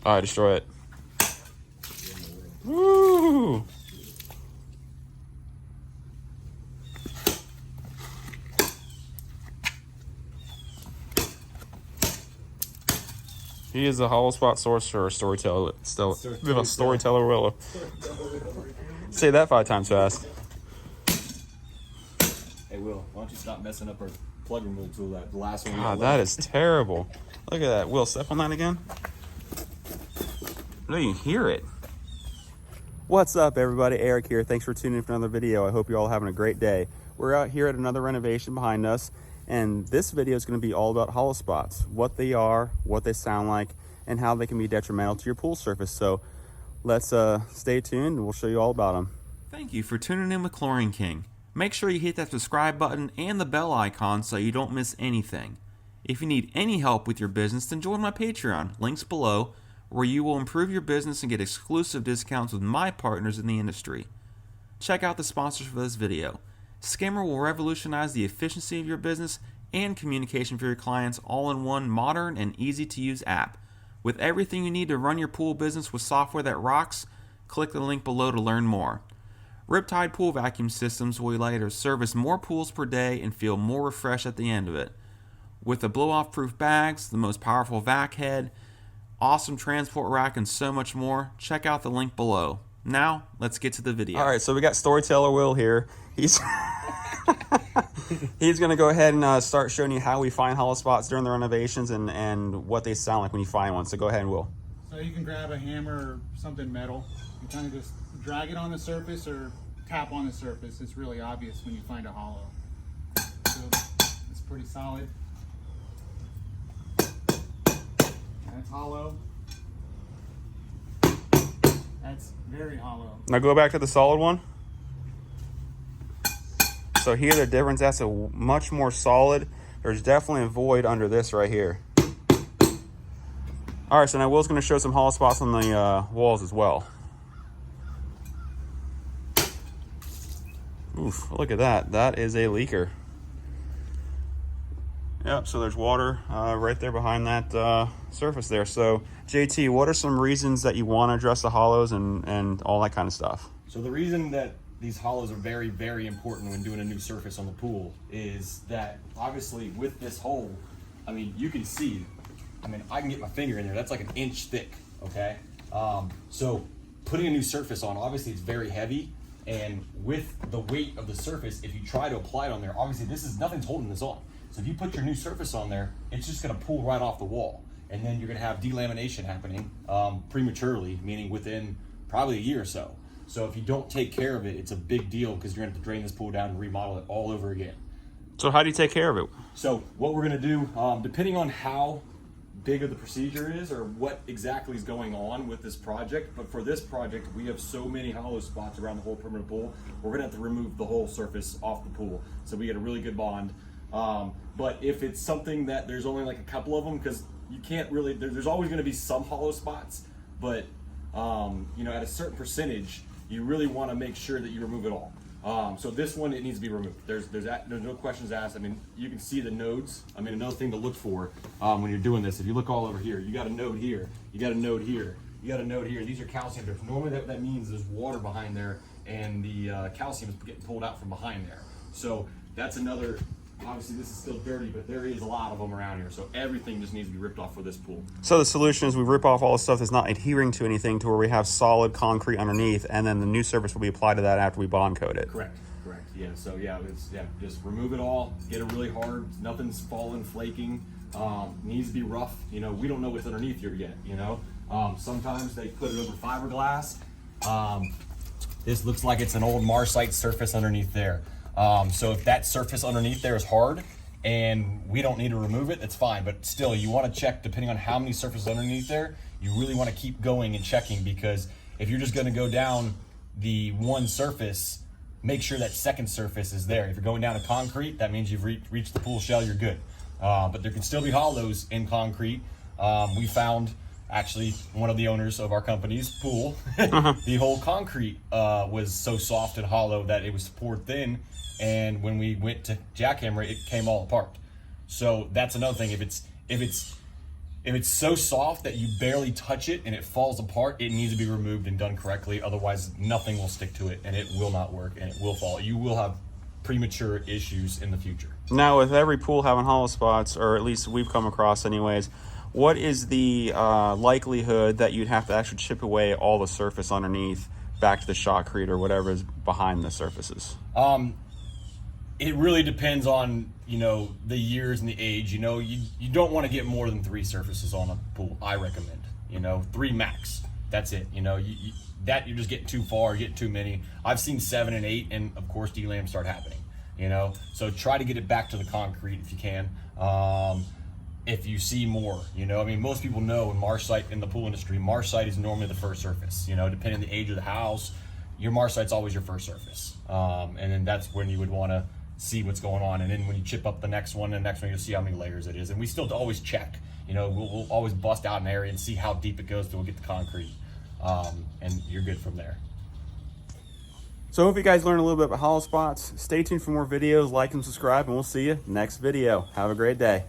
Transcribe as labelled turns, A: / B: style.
A: All right, destroy it. Woo! He is a hollow spot sorcerer, storyteller. Storyteller Willow. Say that 5 times fast.
B: Hey, Will, why don't you stop messing up our plug removal tool? That the last one.
A: God, that is terrible. Look at that. Will, step on that again. No, you can hear it. What's up, everybody? Eric here. Thanks for tuning in for another video. I hope you're all having a great day. We're out here at another renovation behind us, and this video is going to be all about hollow spots, what they are, what they sound like, and how they can be detrimental to your pool surface. So let's stay tuned and we'll show you all about them. Thank you for tuning in with Chlorine King. Make sure you hit that subscribe button and the bell icon so you don't miss anything. If you need any help with your business, then join my Patreon, links below, where you will improve your business and get exclusive discounts with my partners in the industry. Check out the sponsors for this video. Skimmer will revolutionize the efficiency of your business and communication for your clients all in one modern and easy to use app. With everything you need to run your pool business with software that rocks, click the link below to learn more. Riptide Pool Vacuum Systems will allow you to service more pools per day and feel more refreshed at the end of it. With the blow-off proof bags, the most powerful vac head, awesome transport rack, and so much more, check out the link below. Now, let's get to the video. All right, so we got Storyteller Will here. He's going to go ahead and start showing you how we find hollow spots during the renovations and what they sound like when you find one. So go ahead and Will.
C: So you can grab a hammer or something metal and kind of just drag it on the surface or tap on the surface. It's really obvious when you find a hollow. So it's pretty solid. That's hollow. That's very hollow.
A: Now go back to the solid one. So here the difference, that's a much more solid. There's definitely a void under this right here. All right, so now Will's going to show some hollow spots on the walls as well. Oof, look at that. That is a leaker. Yep, so there's water right there behind that surface there. So JT, what are some reasons that you want to address the hollows and all that kind of stuff?
B: So the reason that these hollows are very, very important when doing a new surface on the pool is that obviously with this hole, I mean, you can see, I mean, I can get my finger in there. That's like an inch thick, okay? So putting a new surface on, obviously it's very heavy, and with the weight of the surface, if you try to apply it on there, obviously nothing's holding this on. So if you put your new surface on there, it's just gonna pull right off the wall. And then you're gonna have delamination happening prematurely, meaning within probably a year or so. So if you don't take care of it, it's a big deal because you're gonna have to drain this pool down and remodel it all over again.
A: So how do you take care of it?
B: So what we're gonna do, depending on how big of the procedure is or what exactly is going on with this project, but for this project, we have so many hollow spots around the whole perimeter pool, we're gonna have to remove the whole surface off the pool. So we get a really good bond. But if it's something that there's only like a couple of them, because you can't really, there's always gonna be some hollow spots, but you know, at a certain percentage, you really want to make sure that you remove it all. So this one, it needs to be removed. There's no questions asked. I mean, you can see the nodes. I mean, another thing to look for when you're doing this, if you look all over here, you got a node here, you got a node here, you got a node here. These are calcium drips. Normally that means there's water behind there and the calcium is getting pulled out from behind there. So that's another, obviously this is still dirty, but there is a lot of them around here. So everything just needs to be ripped off for this pool.
A: So the solution is we rip off all the stuff that's not adhering to anything to where we have solid concrete underneath, and then the new surface will be applied to that after we bond coat it.
B: Correct. Yeah, so just remove it all, get it really hard, nothing's falling, flaking, needs to be rough. You know, we don't know what's underneath here yet, you know. Sometimes they put it over fiberglass. This looks like it's an old Marsite surface underneath there. So if that surface underneath there is hard and we don't need to remove it, that's fine. But still, you want to check, depending on how many surfaces underneath there, you really want to keep going and checking, because if you're just going to go down the one surface, make sure that second surface is there. If you're going down to concrete, that means you've reached the pool shell, you're good. But there can still be hollows in concrete. We found, actually, one of the owners of our company's pool, the whole concrete was so soft and hollow that it was poured thin, and when we went to jackhammer it came all apart. So that's another thing. If it's If it's so soft that you barely touch it and it falls apart, it needs to be removed and done correctly. Otherwise, nothing will stick to it and it will not work and it will fall. You will have premature issues in the future.
A: Now, with every pool having hollow spots, or at least we've come across anyways, what is the likelihood that you'd have to actually chip away all the surface underneath back to the shotcrete or whatever is behind the surfaces?
B: It really depends on, you know, the years and the age. You know, you don't want to get more than 3 surfaces on a pool, I recommend. You know, 3 max. That's it. You know, you're just getting too far, getting too many. I've seen 7 and 8, and of course delams start happening. You know, so try to get it back to the concrete if you can. If you see more, you know, I mean, most people know in marshite in the pool industry, marshite is normally the first surface. You know, depending on the age of the house, your marshite's always your first surface, and then that's when you would want to see what's going on. And then when you chip up the next one, you'll see how many layers it is. And we still always check. You know, we'll always bust out an area and see how deep it goes till we get the concrete, and you're good from there.
A: So I hope you guys learned a little bit about hollow spots. Stay tuned for more videos, like and subscribe, and we'll see you next video. Have a great day.